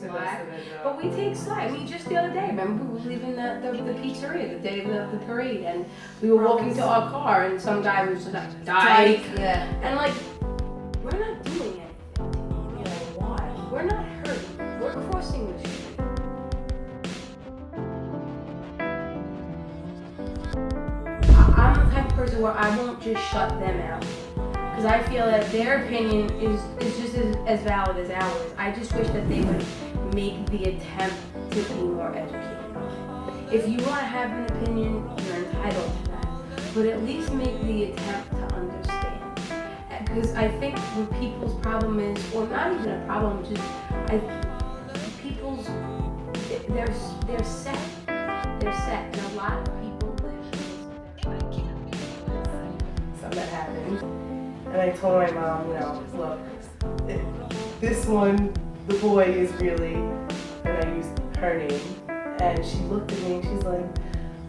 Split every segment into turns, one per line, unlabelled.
black. But we take sides. I mean, just the other day, remember we were leaving the pizzeria the day of the parade, and we were walking to our car, and some guy was like, DYKE.
Yeah.
And like, we're not doing anything. You know, why? We're not hurting. We're crossing the street. I'm the type of person where I won't just shut them out. Because I feel that their opinion is just as valid as ours. I just wish that they would make the attempt to be more educated on it. If you want to have an opinion, you're entitled to that. But at least make the attempt to understand. Because I think what people's problem is, or not even a problem, just people's, they're set. They're set. And a lot of people live
something that happened. And I told my mom, you know, look, this one, the boy is really, and I used her name, and she looked at me and she's like,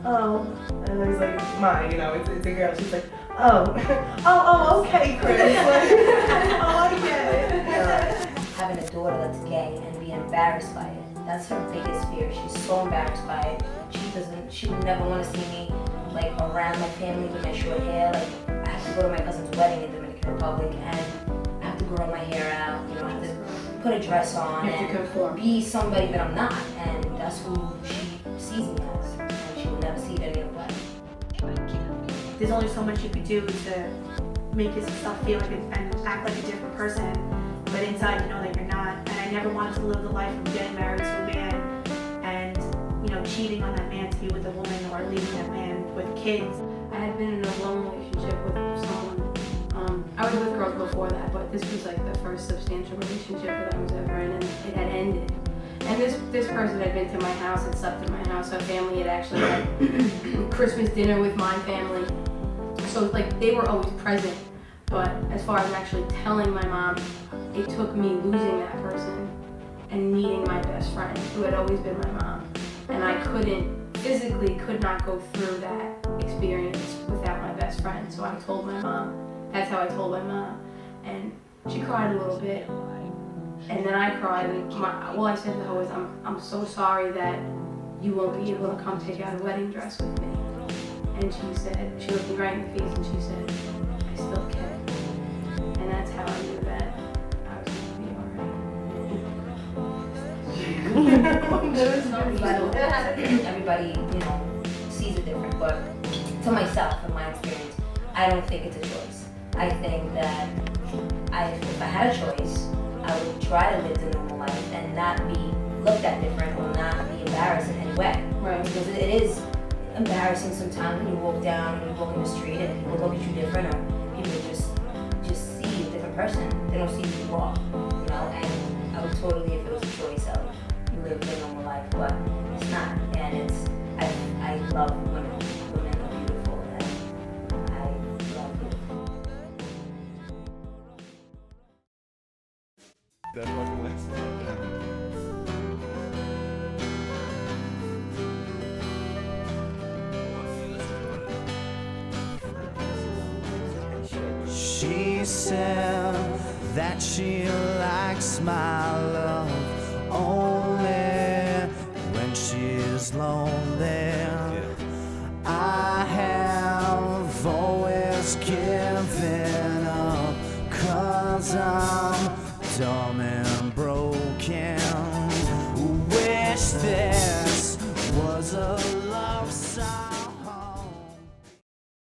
oh, and I was like, you know, it's a girl, she's like, oh, okay, Chris, like, oh, I get it. Yeah.
Having a daughter that's gay and being embarrassed by it, that's her biggest fear. She's so embarrassed by it. She would never want to see me, like, around my family with my short hair. Like, I have to go to my cousin's wedding in Dominican Republic and I have to grow my hair out, you know, I have to put a dress on and be somebody that I'm not, and that's who she sees me as, and she will never see it any other way.
There's only so much you could do to make yourself feel like and act like a different person, but inside you know that you're not. And I never wanted to live the life of getting married to a man and, you know, cheating on that man to be with a woman or leaving that man with kids.
I had been in a long relationship with someone. I was with girls before that, but this was like the first substantial relationship that I was ever in, and it had ended. And this person had been to my house, had slept in my house. Her family had actually had Christmas dinner with my family. So like they were always present. But as far as actually telling my mom, it took me losing that person and meeting my best friend, who had always been my mom. And I physically could not go through that experience without my best friend. So I told my mom. That's how I told my mom. And she cried a little bit. And then I cried. And all I said to her was, I'm so sorry that you won't be able to come pick out a wedding dress with me. And she said, she looked me right in the face and she said, I still can. And that's how I knew that I was going to be alright.
Everybody, you know, sees it different, but to myself, in my experience, I don't think it's a choice. I think that if I had a choice, I would try to live the normal life and not be looked at different or not be embarrassed in any way.
Right.
Because it is embarrassing sometimes when you walk down and you walk in the street and people look at you different, or people just see a different person. They don't see who you are, you know. And I would totally, if it was a choice, I would live the normal life, but it's not. And I love women. Women are beautiful, and I love you.
That fucking last
She said that she likes my love only when she's lonely. I have always given up 'cause I'm dumb and broken. Wish this was a love song.